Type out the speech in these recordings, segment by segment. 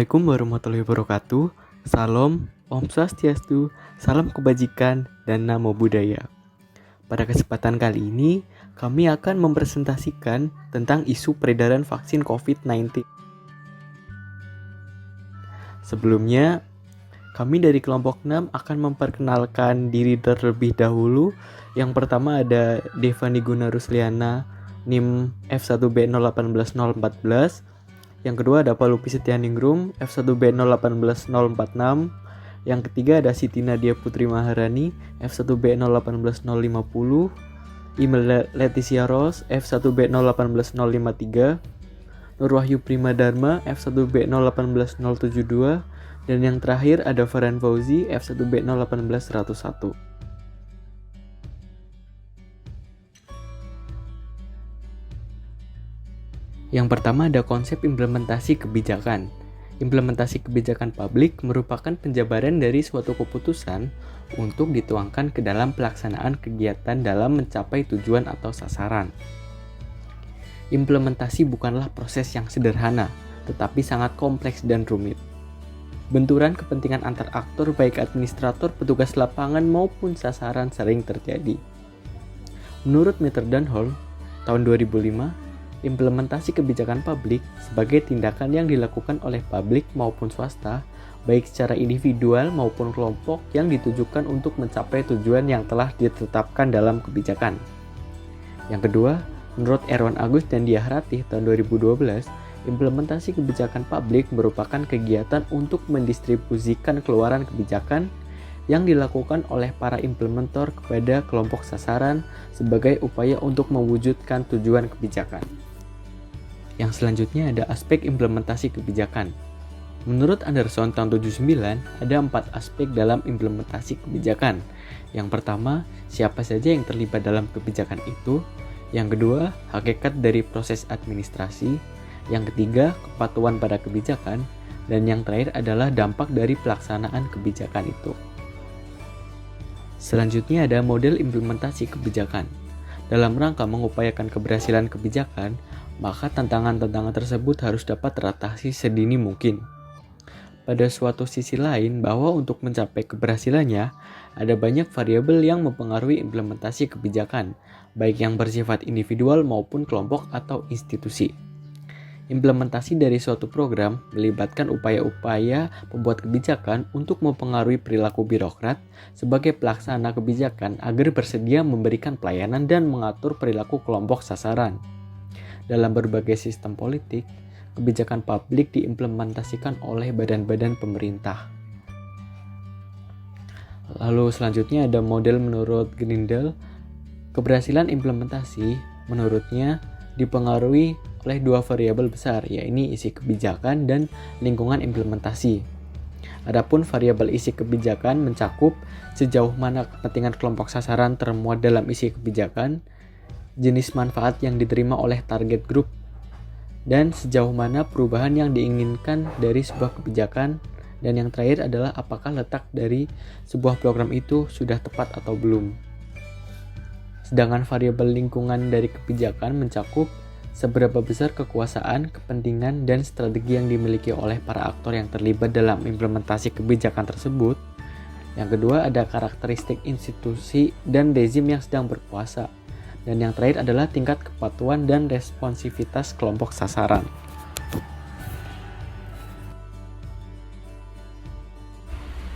Assalamualaikum warahmatullahi wabarakatuh. Salam, Om Swastiastu, salam kebajikan, dan namo buddhaya. Pada kesempatan kali ini, kami akan mempresentasikan tentang isu peredaran vaksin COVID-19. Sebelumnya, kami dari kelompok 6 akan memperkenalkan diri terlebih dahulu. Yang pertama ada Devani Gunarusliana, NIM F1B018014. Yang kedua ada Palupi Setianingrum F1B018046. Yang ketiga ada Siti Nadia Putri Maharani F1B018050. Email Leticia Ros F1B018053. Nur Wahyu Prima Dharma F1B018072. Dan yang terakhir ada Farhan Fauzi F1B018101. Yang pertama ada konsep implementasi kebijakan. Implementasi kebijakan publik merupakan penjabaran dari suatu keputusan untuk dituangkan ke dalam pelaksanaan kegiatan dalam mencapai tujuan atau sasaran. Implementasi bukanlah proses yang sederhana, tetapi sangat kompleks dan rumit. Benturan kepentingan antar aktor baik administrator, petugas lapangan maupun sasaran sering terjadi. Menurut Meter dan Hall, tahun 2005, implementasi kebijakan publik sebagai tindakan yang dilakukan oleh publik maupun swasta, baik secara individual maupun kelompok yang ditujukan untuk mencapai tujuan yang telah ditetapkan dalam kebijakan. Yang kedua, menurut Erwan Agus dan Diah Ratih tahun 2012, implementasi kebijakan publik merupakan kegiatan untuk mendistribusikan keluaran kebijakan yang dilakukan oleh para implementer kepada kelompok sasaran sebagai upaya untuk mewujudkan tujuan kebijakan. Yang selanjutnya ada aspek implementasi kebijakan. Menurut Anderson tahun 79, ada 4 aspek dalam implementasi kebijakan. Yang pertama, siapa saja yang terlibat dalam kebijakan itu. Yang kedua, hakikat dari proses administrasi. Yang ketiga, kepatuhan pada kebijakan. Dan yang terakhir adalah dampak dari pelaksanaan kebijakan itu. Selanjutnya ada model implementasi kebijakan. Dalam rangka mengupayakan keberhasilan kebijakan, maka tantangan-tantangan tersebut harus dapat teratasi sedini mungkin. Pada suatu sisi lain, bahwa untuk mencapai keberhasilannya, ada banyak variabel yang mempengaruhi implementasi kebijakan, baik yang bersifat individual maupun kelompok atau institusi. Implementasi dari suatu program melibatkan upaya-upaya pembuat kebijakan untuk mempengaruhi perilaku birokrat sebagai pelaksana kebijakan agar bersedia memberikan pelayanan dan mengatur perilaku kelompok sasaran. Dalam berbagai sistem politik, kebijakan publik diimplementasikan oleh badan-badan pemerintah. Lalu selanjutnya ada model menurut Grindel. Keberhasilan implementasi menurutnya dipengaruhi oleh 2 variabel besar, yaitu isi kebijakan dan lingkungan implementasi. Adapun variabel isi kebijakan mencakup sejauh mana kepentingan kelompok sasaran termuat dalam isi kebijakan, jenis manfaat yang diterima oleh target group, dan sejauh mana perubahan yang diinginkan dari sebuah kebijakan, dan yang terakhir adalah apakah letak dari sebuah program itu sudah tepat atau belum. Sedangkan variabel lingkungan dari kebijakan mencakup seberapa besar kekuasaan, kepentingan, dan strategi yang dimiliki oleh para aktor yang terlibat dalam implementasi kebijakan tersebut. Yang kedua ada karakteristik institusi dan rezim yang sedang berkuasa. Dan yang terakhir adalah tingkat kepatuhan dan responsivitas kelompok sasaran.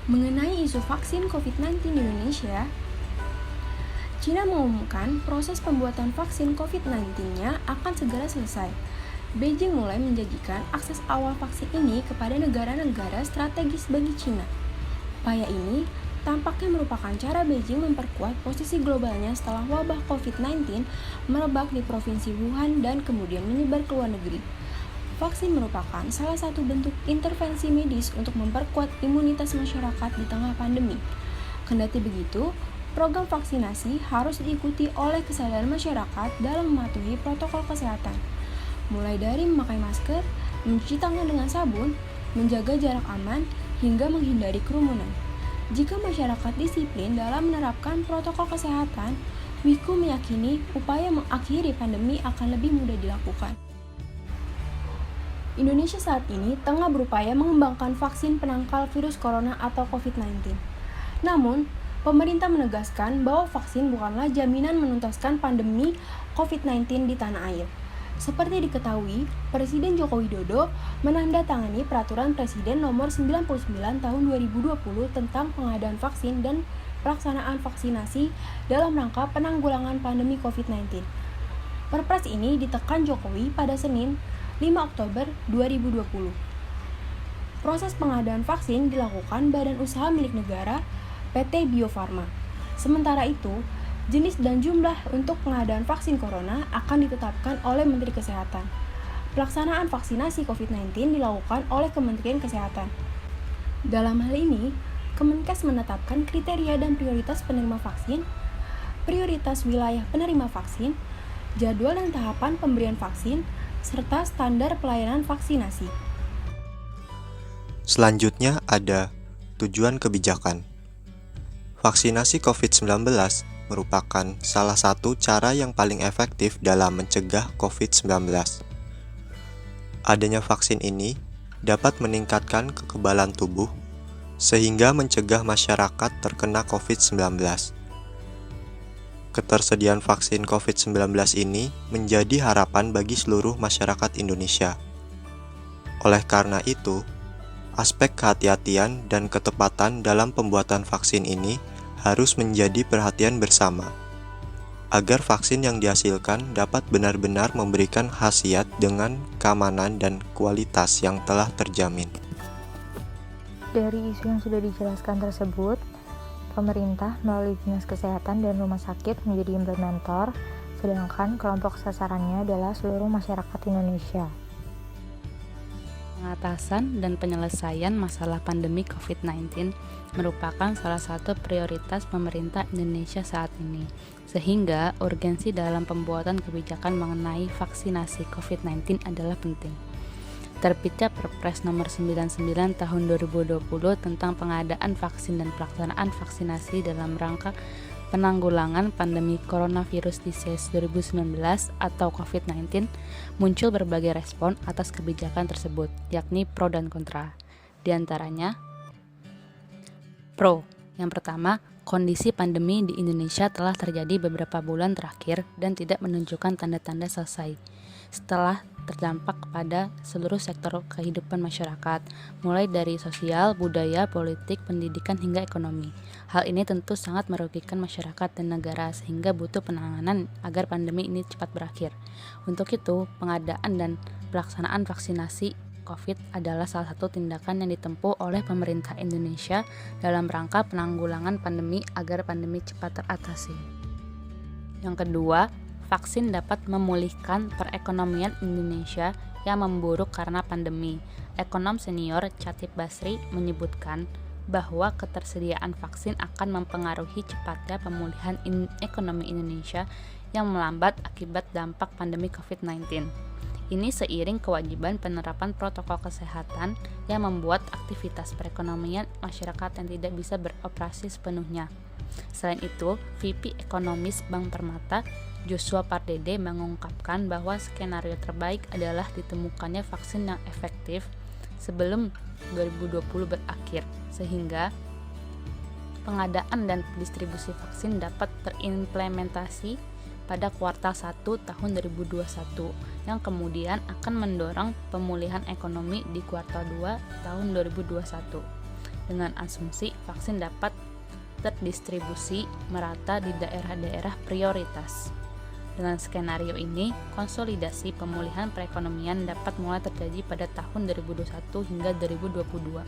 Mengenai isu vaksin COVID-19 di Indonesia, China mengumumkan proses pembuatan vaksin COVID-19-nya akan segera selesai. Beijing mulai menjanjikan akses awal vaksin ini kepada negara-negara strategis bagi China. Upaya ini tampaknya merupakan cara Beijing memperkuat posisi globalnya setelah wabah COVID-19 merebak di provinsi Wuhan dan kemudian menyebar ke luar negeri. Vaksin merupakan salah satu bentuk intervensi medis untuk memperkuat imunitas masyarakat di tengah pandemi. Kendati begitu, program vaksinasi harus diikuti oleh kesadaran masyarakat dalam mematuhi protokol kesehatan, mulai dari memakai masker, mencuci tangan dengan sabun, menjaga jarak aman, hingga menghindari kerumunan. Jika masyarakat disiplin dalam menerapkan protokol kesehatan, Wiku meyakini upaya mengakhiri pandemi akan lebih mudah dilakukan. Indonesia saat ini tengah berupaya mengembangkan vaksin penangkal virus corona atau COVID-19. Namun, pemerintah menegaskan bahwa vaksin bukanlah jaminan menuntaskan pandemi COVID-19 di tanah air. Seperti diketahui, Presiden Joko Widodo menandatangani Peraturan Presiden Nomor 99 Tahun 2020 tentang pengadaan vaksin dan pelaksanaan vaksinasi dalam rangka penanggulangan pandemi COVID-19. Perpres ini ditekan Jokowi pada Senin, 5 Oktober 2020. Proses pengadaan vaksin dilakukan Badan Usaha Milik Negara PT Bio Farma. Sementara itu, jenis dan jumlah untuk pengadaan vaksin corona akan ditetapkan oleh Menteri Kesehatan. Pelaksanaan vaksinasi COVID-19 dilakukan oleh Kementerian Kesehatan. Dalam hal ini, Kemenkes menetapkan kriteria dan prioritas penerima vaksin, prioritas wilayah penerima vaksin, jadwal dan tahapan pemberian vaksin, serta standar pelayanan vaksinasi. Selanjutnya ada tujuan kebijakan. Vaksinasi COVID-19 merupakan salah satu cara yang paling efektif dalam mencegah COVID-19. Adanya vaksin ini dapat meningkatkan kekebalan tubuh sehingga mencegah masyarakat terkena COVID-19. Ketersediaan vaksin COVID-19 ini menjadi harapan bagi seluruh masyarakat Indonesia. Oleh karena itu, aspek kehati-hatian dan ketepatan dalam pembuatan vaksin ini harus menjadi perhatian bersama, agar vaksin yang dihasilkan dapat benar-benar memberikan khasiat dengan keamanan dan kualitas yang telah terjamin. Dari isu yang sudah dijelaskan tersebut, pemerintah melalui Dinas Kesehatan dan Rumah Sakit menjadi implementator, sedangkan kelompok sasarannya adalah seluruh masyarakat Indonesia. Pengatasan dan penyelesaian masalah pandemi COVID-19 merupakan salah satu prioritas pemerintah Indonesia saat ini, sehingga urgensi dalam pembuatan kebijakan mengenai vaksinasi COVID-19 adalah penting. Terbitnya Perpres Nomor 99 Tahun 2020 tentang pengadaan vaksin dan pelaksanaan vaksinasi dalam rangka penanggulangan pandemi coronavirus disease 2019 atau COVID-19 muncul berbagai respon atas kebijakan tersebut, yakni pro dan kontra. Di antaranya, pro. Yang pertama, kondisi pandemi di Indonesia telah terjadi beberapa bulan terakhir dan tidak menunjukkan tanda-tanda selesai. Setelah terdampak pada seluruh sektor kehidupan masyarakat, mulai dari sosial, budaya, politik, pendidikan, hingga ekonomi. Hal ini tentu sangat merugikan masyarakat dan negara sehingga butuh penanganan agar pandemi ini cepat berakhir. Untuk itu, pengadaan dan pelaksanaan vaksinasi COVID adalah salah satu tindakan yang ditempuh oleh pemerintah Indonesia dalam rangka penanggulangan pandemi agar pandemi cepat teratasi. Yang kedua, vaksin dapat memulihkan perekonomian Indonesia yang memburuk karena pandemi. Ekonom senior Chatib Basri menyebutkan bahwa ketersediaan vaksin akan mempengaruhi cepatnya pemulihan ekonomi Indonesia yang melambat akibat dampak pandemi COVID-19. Ini seiring kewajiban penerapan protokol kesehatan yang membuat aktivitas perekonomian masyarakat yang tidak bisa beroperasi sepenuhnya. Selain itu, VP Ekonomis Bank Permata Joshua Pardede mengungkapkan bahwa skenario terbaik adalah ditemukannya vaksin yang efektif sebelum 2020 berakhir, sehingga pengadaan dan distribusi vaksin dapat terimplementasi pada kuartal 1 tahun 2021 yang kemudian akan mendorong pemulihan ekonomi di kuartal 2 tahun 2021 dengan asumsi vaksin dapat terdistribusi merata di daerah-daerah prioritas. Dengan skenario ini, konsolidasi pemulihan perekonomian dapat mulai terjadi pada tahun 2021 hingga 2022.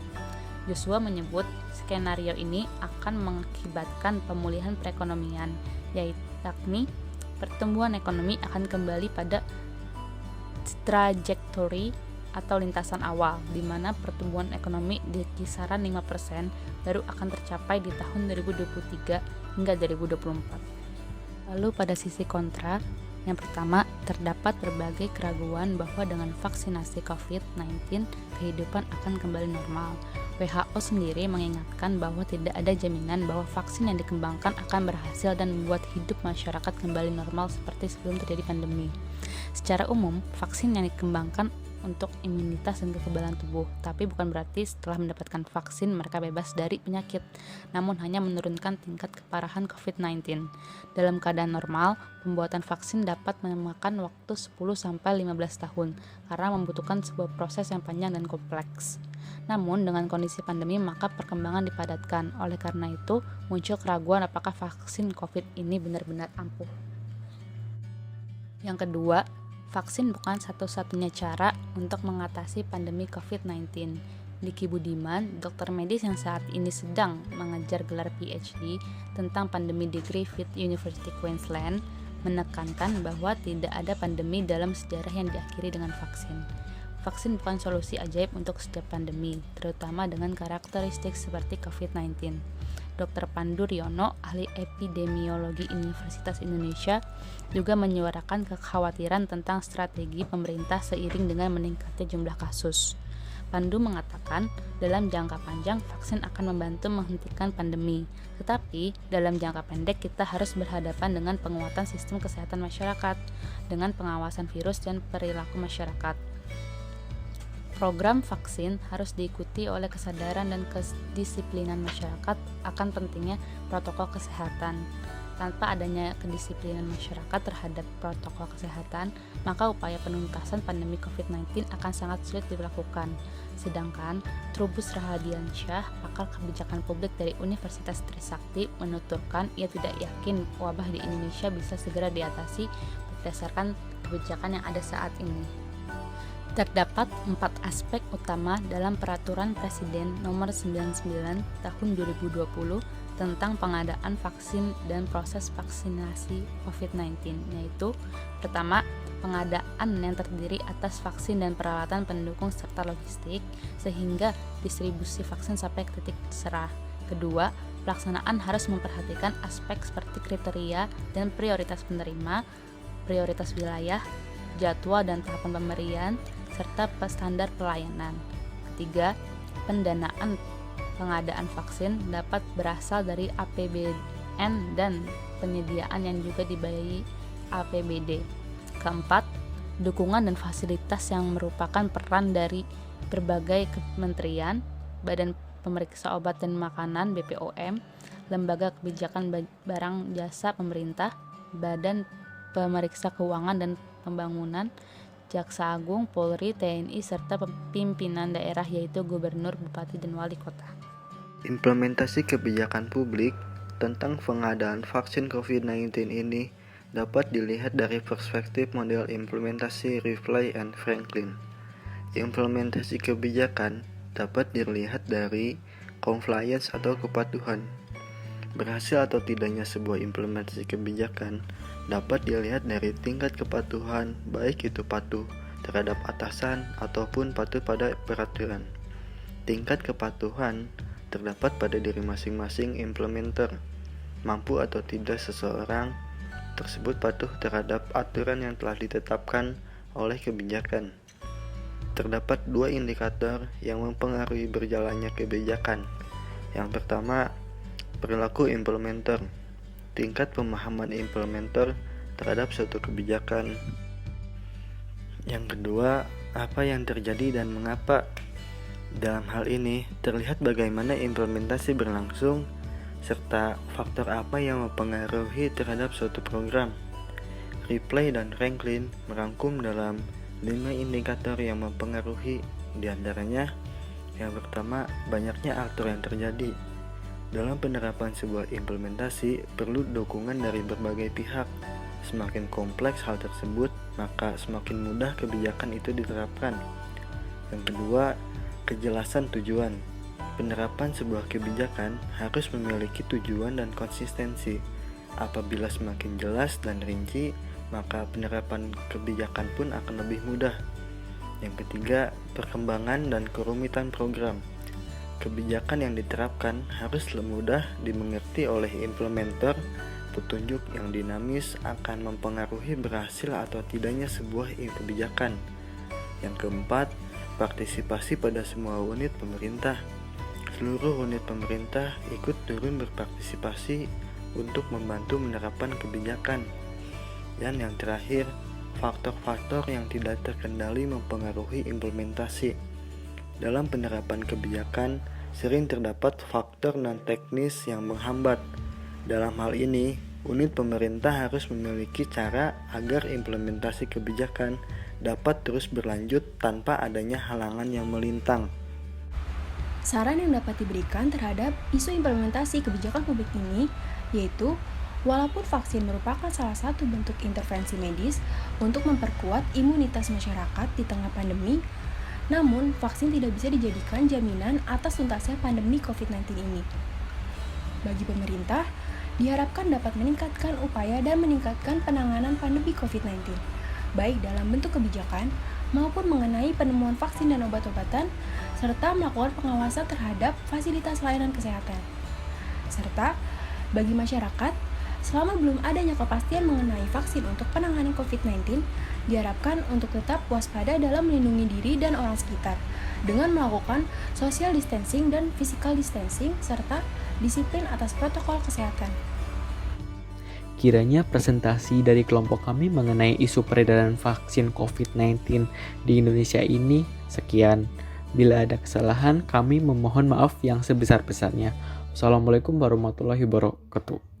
Joshua menyebut skenario ini akan mengakibatkan pemulihan perekonomian, yakni pertumbuhan ekonomi akan kembali pada trajektori atau lintasan awal, di mana pertumbuhan ekonomi di kisaran 5% baru akan tercapai di tahun 2023 hingga 2024. Lalu pada sisi kontra, yang pertama, terdapat berbagai keraguan bahwa dengan vaksinasi COVID-19, kehidupan akan kembali normal. WHO sendiri mengingatkan bahwa tidak ada jaminan bahwa vaksin yang dikembangkan akan berhasil dan membuat hidup masyarakat kembali normal seperti sebelum terjadi pandemi. Secara umum, vaksin yang dikembangkan untuk imunitas dan kekebalan tubuh, tapi bukan berarti setelah mendapatkan vaksin mereka bebas dari penyakit, namun hanya menurunkan tingkat keparahan COVID-19. Dalam keadaan normal, pembuatan vaksin dapat memakan waktu 10-15 tahun karena membutuhkan sebuah proses yang panjang dan kompleks. Namun dengan kondisi pandemi maka perkembangan dipadatkan. Oleh karena itu, muncul keraguan apakah vaksin COVID ini benar-benar ampuh. Yang kedua, vaksin bukan satu-satunya cara untuk mengatasi pandemi COVID-19. Diki Budiman, dokter medis yang saat ini sedang mengejar gelar PhD tentang pandemi di Griffith University Queensland, menekankan bahwa tidak ada pandemi dalam sejarah yang diakhiri dengan vaksin. Vaksin bukan solusi ajaib untuk setiap pandemi, terutama dengan karakteristik seperti COVID-19. Dr. Pandu Riono, ahli epidemiologi Universitas Indonesia, juga menyuarakan kekhawatiran tentang strategi pemerintah seiring dengan meningkatnya jumlah kasus. Pandu mengatakan, dalam jangka panjang vaksin akan membantu menghentikan pandemi, tetapi dalam jangka pendek kita harus berhadapan dengan penguatan sistem kesehatan masyarakat, dengan pengawasan virus dan perilaku masyarakat. Program vaksin harus diikuti oleh kesadaran dan kedisiplinan masyarakat akan pentingnya protokol kesehatan. Tanpa adanya kedisiplinan masyarakat terhadap protokol kesehatan, maka upaya penuntasan pandemi COVID-19 akan sangat sulit dilakukan. Sedangkan Trubus Rahadiansyah, pakar kebijakan publik dari Universitas Trisakti, menuturkan ia tidak yakin wabah di Indonesia bisa segera diatasi berdasarkan kebijakan yang ada saat ini. Terdapat 4 aspek utama dalam Peraturan Presiden Nomor 99 Tahun 2020 tentang pengadaan vaksin dan proses vaksinasi COVID-19, yaitu pertama, pengadaan yang terdiri atas vaksin dan peralatan pendukung serta logistik, sehingga distribusi vaksin sampai ke titik serah. Kedua, pelaksanaan harus memperhatikan aspek seperti kriteria dan prioritas penerima, prioritas wilayah, jadwal dan tahapan pemberian, serta standar pelayanan. Ketiga, pendanaan pengadaan vaksin dapat berasal dari APBN dan penyediaan yang juga dibiayai APBD. Keempat, dukungan dan fasilitas yang merupakan peran dari berbagai kementerian, Badan Pemeriksa Obat dan Makanan (BPOM), Lembaga Kebijakan Barang Jasa Pemerintah, Badan Pemeriksa Keuangan dan Pembangunan, Jaksa Agung, Polri, TNI, serta pimpinan daerah yaitu gubernur, bupati, dan wali kota. Implementasi kebijakan publik tentang pengadaan vaksin COVID-19 ini dapat dilihat dari perspektif model implementasi Rifley and Franklin. Implementasi kebijakan dapat dilihat dari compliance atau kepatuhan. Berhasil atau tidaknya sebuah implementasi kebijakan dapat dilihat dari tingkat kepatuhan, baik itu patuh terhadap atasan ataupun patuh pada peraturan. Tingkat kepatuhan terdapat pada diri masing-masing implementer, mampu atau tidak seseorang tersebut patuh terhadap aturan yang telah ditetapkan oleh kebijakan. Terdapat 2 indikator yang mempengaruhi berjalannya kebijakan. Yang pertama, perilaku implementer. Tingkat pemahaman implementer terhadap suatu kebijakan. Yang kedua, apa yang terjadi dan mengapa. Dalam hal ini, terlihat bagaimana implementasi berlangsung, serta faktor apa yang mempengaruhi terhadap suatu program. Rifley dan Franklin merangkum dalam 5 indikator yang mempengaruhi, diantaranya, yang pertama, banyaknya aktor yang terjadi. Dalam penerapan sebuah implementasi, perlu dukungan dari berbagai pihak. Semakin kompleks hal tersebut, maka semakin mudah kebijakan itu diterapkan. Yang kedua, kejelasan tujuan. Penerapan sebuah kebijakan harus memiliki tujuan dan konsistensi. Apabila semakin jelas dan rinci, maka penerapan kebijakan pun akan lebih mudah. Yang ketiga, perkembangan dan kerumitan program. Kebijakan yang diterapkan harus mudah dimengerti oleh implementer. Petunjuk yang dinamis akan mempengaruhi berhasil atau tidaknya sebuah kebijakan. Yang keempat, partisipasi pada semua unit pemerintah. Seluruh unit pemerintah ikut turun berpartisipasi untuk membantu menerapkan kebijakan. Dan yang terakhir, faktor-faktor yang tidak terkendali mempengaruhi implementasi. Dalam penerapan kebijakan, sering terdapat faktor non-teknis yang menghambat. Dalam hal ini, unit pemerintah harus memiliki cara agar implementasi kebijakan dapat terus berlanjut tanpa adanya halangan yang melintang. Saran yang dapat diberikan terhadap isu implementasi kebijakan publik ini yaitu, walaupun vaksin merupakan salah satu bentuk intervensi medis untuk memperkuat imunitas masyarakat di tengah pandemi, namun vaksin tidak bisa dijadikan jaminan atas tuntasnya pandemi COVID-19 ini. Bagi pemerintah, diharapkan dapat meningkatkan upaya dan meningkatkan penanganan pandemi COVID-19, baik dalam bentuk kebijakan maupun mengenai penemuan vaksin dan obat-obatan, serta melakukan pengawasan terhadap fasilitas layanan kesehatan. Serta, bagi masyarakat, selama belum adanya kepastian mengenai vaksin untuk penanganan COVID-19, diharapkan untuk tetap waspada dalam melindungi diri dan orang sekitar, dengan melakukan social distancing dan physical distancing, serta disiplin atas protokol kesehatan. Kiranya presentasi dari kelompok kami mengenai isu peredaran vaksin COVID-19 di Indonesia ini sekian. Bila ada kesalahan, kami memohon maaf yang sebesar-besarnya. Wassalamualaikum warahmatullahi wabarakatuh.